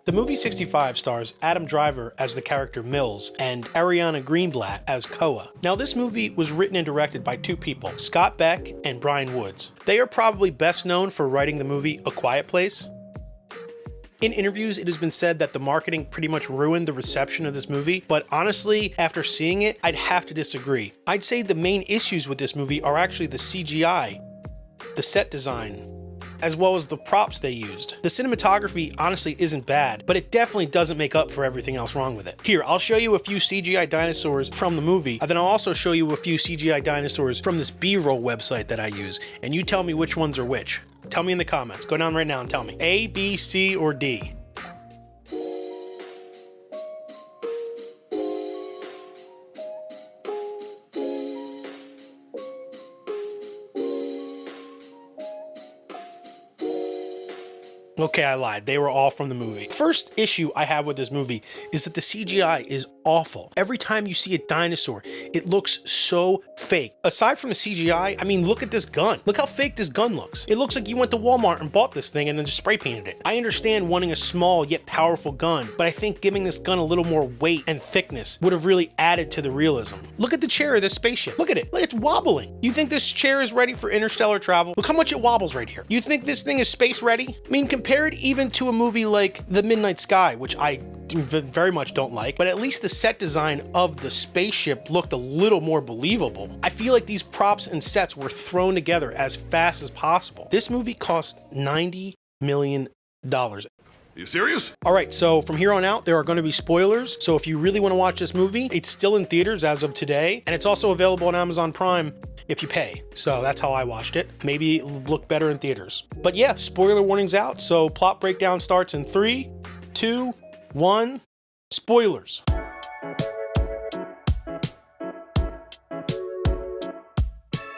The movie 65 stars Adam Driver as the character Mills and Ariana Greenblatt as Koa. Now this movie was written and directed by two people, Scott Beck and Brian Woods. They are probably best known for writing the movie A Quiet Place. In interviews, it has been said that the marketing pretty much ruined the reception of this movie, but honestly, after seeing it, I'd have to disagree. I'd say the main issues with this movie are actually the CGI, the set design, as well as the props they used. The cinematography honestly isn't bad, but it definitely doesn't make up for everything else wrong with it. Here, I'll show you a few CGI dinosaurs from the movie, and then I'll also show you a few CGI dinosaurs from this B-roll website that I use, and you tell me which ones are which. Tell me in the comments. Go down right now and tell me. A, B, C, or D? Okay, I lied. They were all from the movie. First issue I have with this movie is that the CGI is awful. Every time you see a dinosaur, it looks so fake. Aside from the CGI, I mean, look at this gun. Look how fake this gun looks. It looks like you went to Walmart and bought this thing and then just spray painted it. I understand wanting a small yet powerful gun, but I think giving this gun a little more weight and thickness would have really added to the realism. Look at the chair of this spaceship. Look at it. It's wobbling. You think this chair is ready for interstellar travel? Look how much it wobbles right here. You think this thing is space ready? I mean, compared even to a movie like The Midnight Sky, which I very much don't like, but at least the set design of the spaceship looked a little more believable. I feel like these props and sets were thrown together as fast as possible. This movie cost $90 million. Are you serious? All right, so from here on out, there are going to be spoilers. So if you really want to watch this movie, it's still in theaters as of today, and it's also available on Amazon Prime if you pay. So that's how I watched it. Maybe it'll look better in theaters. But yeah, spoiler warning's out. So plot breakdown starts in 3, 2, 1, spoilers.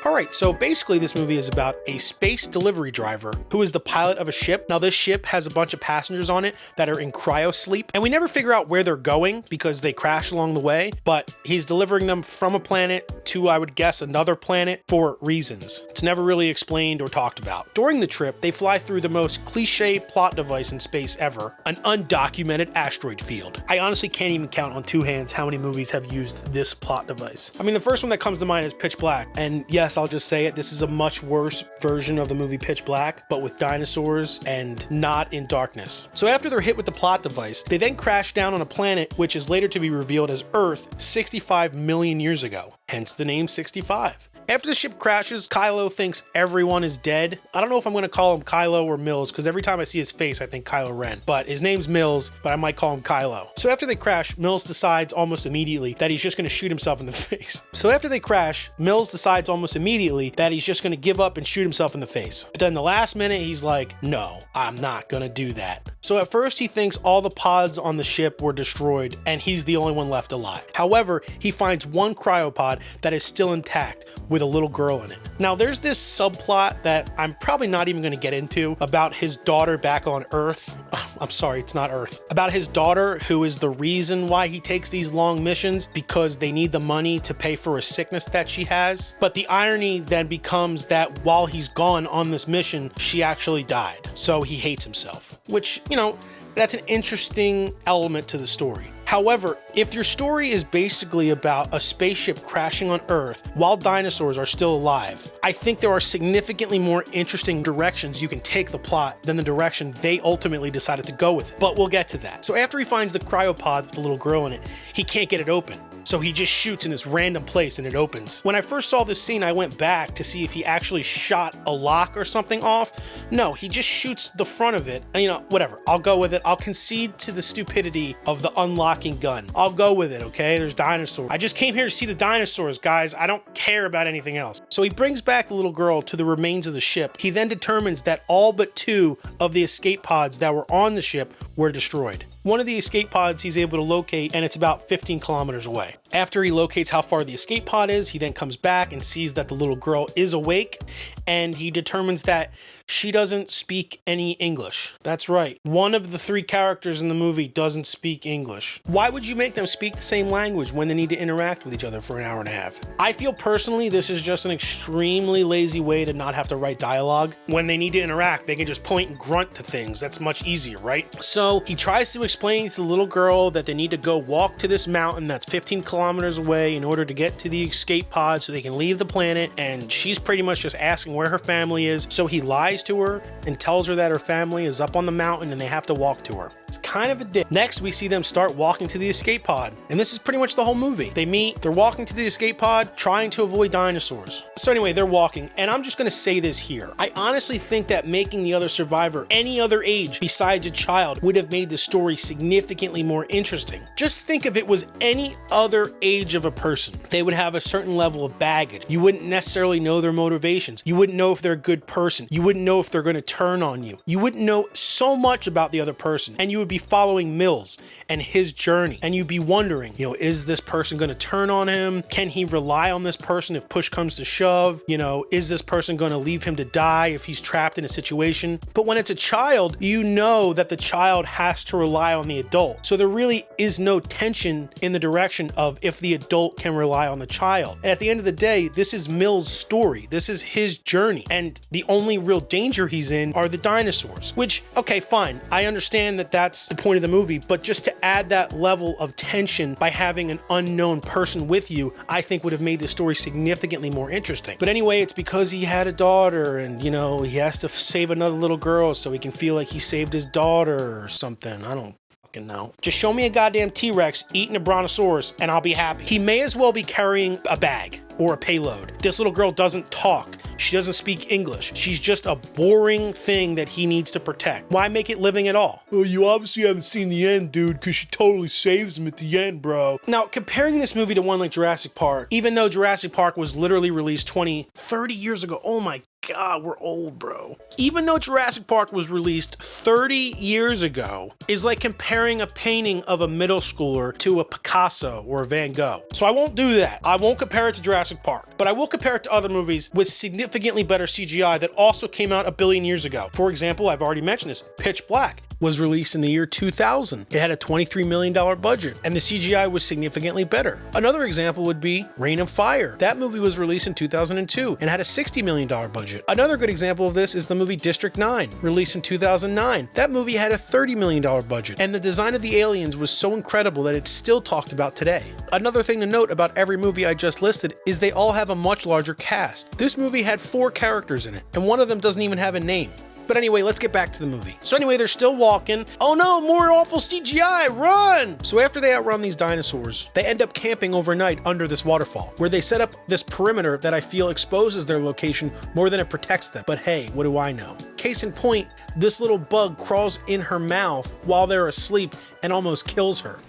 Alright, so basically this movie is about a space delivery driver who is the pilot of a ship. Now this ship has a bunch of passengers on it that are in cryo sleep, and we never figure out where they're going because they crash along the way, but he's delivering them from a planet to, I would guess, another planet for reasons. It's never really explained or talked about. During the trip, they fly through the most cliche plot device in space ever, an undocumented asteroid field. I honestly can't even count on two hands how many movies have used this plot device. I mean, the first one that comes to mind is Pitch Black, and yes, I'll just say it, this is a much worse version of the movie Pitch Black, but with dinosaurs and not in darkness. So after they're hit with the plot device, they then crash down on a planet which is later to be revealed as Earth 65 million years ago, hence the name 65. After the ship crashes, Kylo thinks everyone is dead. I don't know if I'm going to call him Kylo or Mills, because every time I see his face, I think Kylo Ren. But his name's Mills, but I might call him Kylo. So after they crash, Mills decides almost immediately that he's just going to shoot himself in the face. So after they crash, Mills decides almost immediately that he's just going to give up and shoot himself in the face. But then the last minute, he's like, no, I'm not going to do that. So at first he thinks all the pods on the ship were destroyed and he's the only one left alive. However, he finds one cryopod that is still intact with a little girl in it. Now there's this subplot that I'm probably not even going to get into about his daughter back on Earth. I'm sorry, it's not Earth. About his daughter, who is the reason why he takes these long missions, because they need the money to pay for a sickness that she has. But the irony then becomes that while he's gone on this mission, she actually died. So he hates himself, which, you know, that's an interesting element to the story. However, if your story is basically about a spaceship crashing on Earth while dinosaurs are still alive, I think there are significantly more interesting directions you can take the plot than the direction they ultimately decided to go with it. But we'll get to that. So after he finds the cryopod with the little girl in it, he can't get it open. So he just shoots in this random place and it opens. When I first saw this scene, I went back to see if he actually shot a lock or something off. No, he just shoots the front of it. And, you know, whatever, I'll go with it. I'll concede to the stupidity of the unlocking gun. I'll go with it, okay? There's dinosaurs. I just came here to see the dinosaurs, guys. I don't care about anything else. So he brings back the little girl to the remains of the ship. He then determines that all but 2 of the escape pods that were on the ship were destroyed. One of the escape pods he's able to locate, and it's about 15 kilometers away. After he locates how far the escape pod is, he then comes back and sees that the little girl is awake, and he determines that she doesn't speak any English. That's right. One of the 3 characters in the movie doesn't speak English. Why would you make them speak the same language when they need to interact with each other for an hour and a half? I feel personally this is just an extremely lazy way to not have to write dialogue. When they need to interact, they can just point and grunt to things. That's much easier, right? So he tries to explain to the little girl that they need to go walk to this mountain that's 15 kilometers away in order to get to the escape pod so they can leave the planet, and she's pretty much just asking where her family is. So he lies to her and tells her that her family is up on the mountain and they have to walk to her. It's kind of a dick. Next, we see them start walking to the escape pod, and this is pretty much the whole movie. They meet, they're walking to the escape pod, trying to avoid dinosaurs. So anyway, they're walking, and I'm just gonna say this here. I honestly think that making the other survivor any other age besides a child would have made the story significantly more interesting. Just think if it was any other age of a person. They would have a certain level of baggage. You wouldn't necessarily know their motivations. You wouldn't know if they're a good person. You wouldn't know if they're gonna turn on you. You wouldn't know so much about the other person, and you would be following Mills and his journey, and you'd be wondering, is this person going to turn on him? Can he rely on this person if push comes to shove? Is this person going to leave him to die if he's trapped in a situation? But when it's a child, you know that the child has to rely on the adult. So there really is no tension in the direction of if the adult can rely on the child. And at the end of the day, this is Mills' story. This is his journey. And the only real danger he's in are the dinosaurs, which, okay, fine. I understand that that's the point of the movie, but just to add that level of tension by having an unknown person with you, I think would have made the story significantly more interesting. But anyway, it's because he had a daughter and, he has to save another little girl so he can feel like he saved his daughter or something. I don't fucking know. Just show me a goddamn T-Rex eating a brontosaurus and I'll be happy. He may as well be carrying a bag or a payload. This little girl doesn't talk. She doesn't speak English. She's just a boring thing that he needs to protect. Why make it living at all? Oh, you obviously haven't seen the end, dude, because she totally saves him at the end, bro. Now, comparing this movie to one like Jurassic Park, even though Jurassic Park was literally released 30 years ago, oh my God, we're old, bro. Even though Jurassic Park was released 30 years ago, is like comparing a painting of a middle schooler to a Picasso or a Van Gogh. So I won't do that. I won't compare it to Jurassic Park, but I will compare it to other movies with significantly better CGI that also came out a billion years ago. For example, I've already mentioned this, Pitch Black was released in the year 2000. It had a $23 million budget, and the CGI was significantly better. Another example would be Reign of Fire. That movie was released in 2002 and had a $60 million budget. Another good example of this is the movie District 9, released in 2009. That movie had a $30 million budget, and the design of the aliens was so incredible that it's still talked about today. Another thing to note about every movie I just listed is they all have a much larger cast. This movie had 4 characters in it, and one of them doesn't even have a name. But anyway, let's get back to the movie. So anyway, they're still walking. Oh no, more awful CGI, run! So after they outrun these dinosaurs, they end up camping overnight under this waterfall, where they set up this perimeter that I feel exposes their location more than it protects them. But hey, what do I know? Case in point, this little bug crawls in her mouth while they're asleep and almost kills her.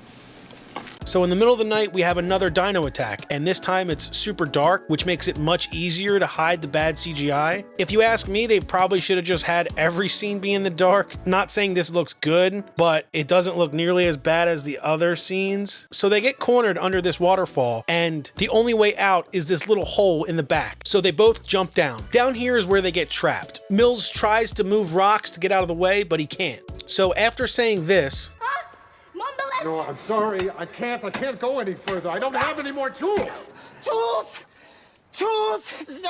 So in the middle of the night, we have another dino attack, and this time it's super dark, which makes it much easier to hide the bad CGI. If you ask me, they probably should have just had every scene be in the dark. Not saying this looks good, but it doesn't look nearly as bad as the other scenes. So they get cornered under this waterfall, and the only way out is this little hole in the back. So they both jump down. Down here is where they get trapped. Mills tries to move rocks to get out of the way, but he can't. So after saying this, no, I'm sorry. I can't go any further. I don't have any more tools. Tools,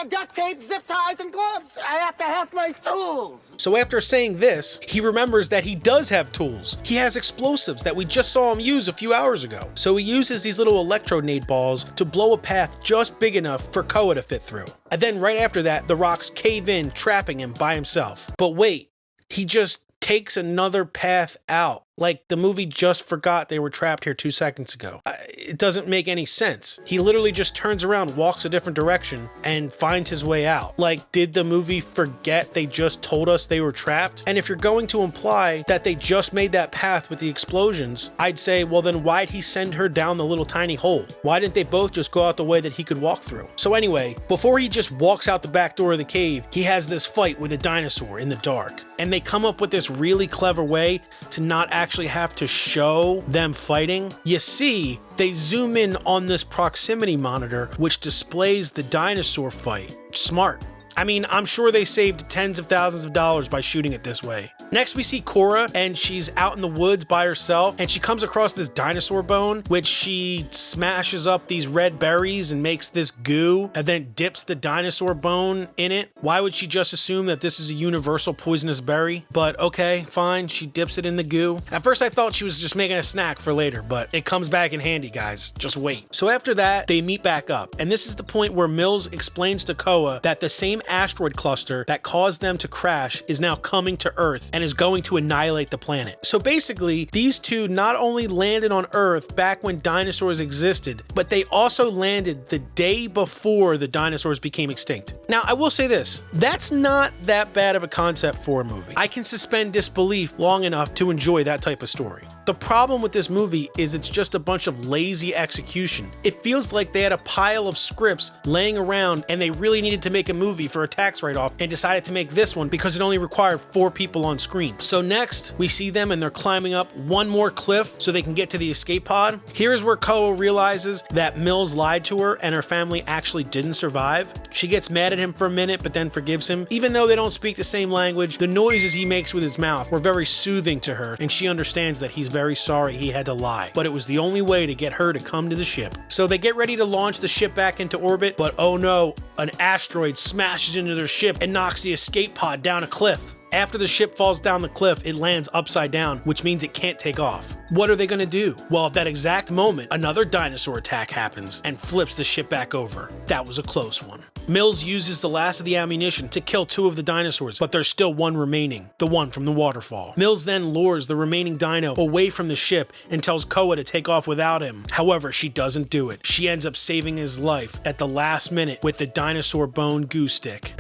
duct tape, zip ties, and gloves. I have to have my tools. So after saying this, he remembers that he does have tools. He has explosives that we just saw him use a few hours ago. So he uses these little electronade balls to blow a path just big enough for Koa to fit through. And then right after that, the rocks cave in, trapping him by himself. But wait, he just takes another path out. Like the movie just forgot they were trapped here 2 seconds ago. It doesn't make any sense. He literally just turns around, walks a different direction, and finds his way out. Like, did the movie forget they just told us they were trapped? And if you're going to imply that they just made that path with the explosions, I'd say, well then why'd he send her down the little tiny hole? Why didn't they both just go out the way that he could walk through? So anyway, before he just walks out the back door of the cave, he has this fight with a dinosaur in the dark. And they come up with this really clever way to not actually actually have to show them fighting, you see, they zoom in on this proximity monitor, which displays the dinosaur fight. Smart. I mean, I'm sure they saved tens of thousands of dollars by shooting it this way. Next, we see Cora, and she's out in the woods by herself, and she comes across this dinosaur bone, which she smashes up these red berries and makes this goo, and then dips the dinosaur bone in it. Why would she just assume that this is a universal poisonous berry? But okay, fine, she dips it in the goo. At first, I thought she was just making a snack for later, but it comes back in handy, guys. Just wait. So after that, they meet back up, and this is the point where Mills explains to Koa that the same asteroid cluster that caused them to crash is now coming to Earth and is going to annihilate the planet. So basically, these two not only landed on Earth back when dinosaurs existed, but they also landed the day before the dinosaurs became extinct. Now, I will say this, that's not that bad of a concept for a movie. I can suspend disbelief long enough to enjoy that type of story. The problem with this movie is it's just a bunch of lazy execution. It feels like they had a pile of scripts laying around and they really needed to make a movie for a tax write-off and decided to make this one because it only required 4 people on screen. So next, we see them and they're climbing up one more cliff so they can get to the escape pod. Here's where Koa realizes that Mills lied to her and her family actually didn't survive. She gets mad at him for a minute but then forgives him. Even though they don't speak the same language, the noises he makes with his mouth were very soothing to her, and she understands that he's very sorry he had to lie, but it was the only way to get her to come to the ship. So they get ready to launch the ship back into orbit, but oh no, an asteroid smashes into their ship and knocks the escape pod down a cliff. After the ship falls down the cliff, it lands upside down, which means it can't take off. What are they gonna do? Well, at that exact moment, another dinosaur attack happens and flips the ship back over. That was a close one. Mills uses the last of the ammunition to kill 2 of the dinosaurs, but there's still one remaining, the one from the waterfall. Mills then lures the remaining dino away from the ship and tells Koa to take off without him. However, she doesn't do it. She ends up saving his life at the last minute with the dinosaur bone goo stick.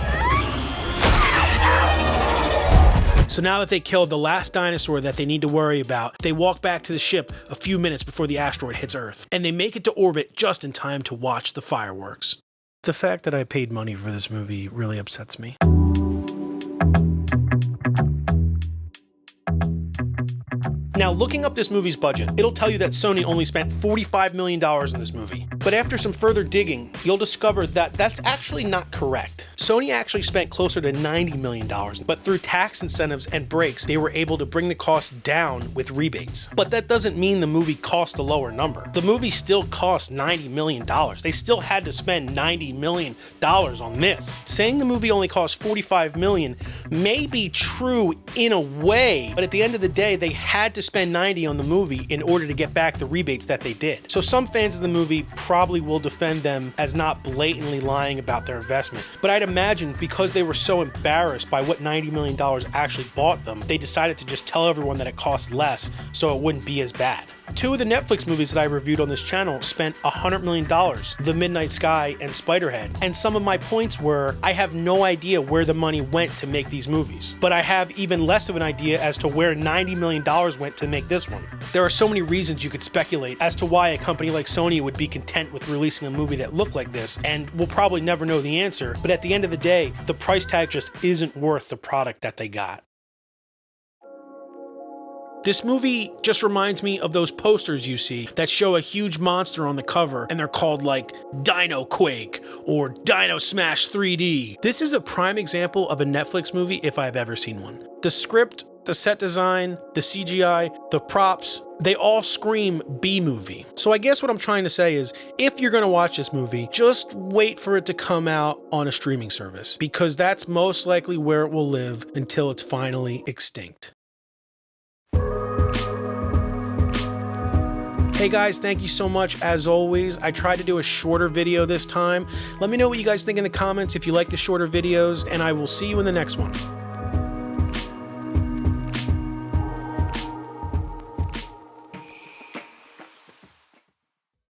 So now that they killed the last dinosaur that they need to worry about, they walk back to the ship a few minutes before the asteroid hits Earth, and they make it to orbit just in time to watch the fireworks. The fact that I paid money for this movie really upsets me. Now, looking up this movie's budget, it'll tell you that Sony only spent $45 million in this movie. But after some further digging, you'll discover that that's actually not correct. Sony actually spent closer to $90 million, but through tax incentives and breaks, they were able to bring the cost down with rebates. But that doesn't mean the movie cost a lower number. The movie still cost $90 million. They still had to spend $90 million on this. Saying the movie only cost $45 million may be true in a way, but at the end of the day, they had to spend $90 on the movie in order to get back the rebates that they did. So some fans of the movie probably will defend them as not blatantly lying about their investment. But I'd imagine because they were so embarrassed by what $90 million actually bought them, they decided to just tell everyone that it cost less so it wouldn't be as bad. 2 of the Netflix movies that I reviewed on this channel spent $100 million, The Midnight Sky and Spiderhead. And some of my points were, I have no idea where the money went to make these movies, but I have even less of an idea as to where $90 million went to make this one. There are so many reasons you could speculate as to why a company like Sony would be content with releasing a movie that looked like this, and we'll probably never know the answer, but at the end of the day, the price tag just isn't worth the product that they got. This movie just reminds me of those posters you see that show a huge monster on the cover and they're called like Dino Quake or Dino Smash 3D. This is a prime example of a Netflix movie if I've ever seen one. The script, the set design, the CGI, the props, they all scream B-movie. So I guess what I'm trying to say is, if you're gonna watch this movie, just wait for it to come out on a streaming service, because that's most likely where it will live until it's finally extinct. Hey guys, thank you so much as always. I tried to do a shorter video this time. Let me know what you guys think in the comments if you like the shorter videos, and I will see you in the next one.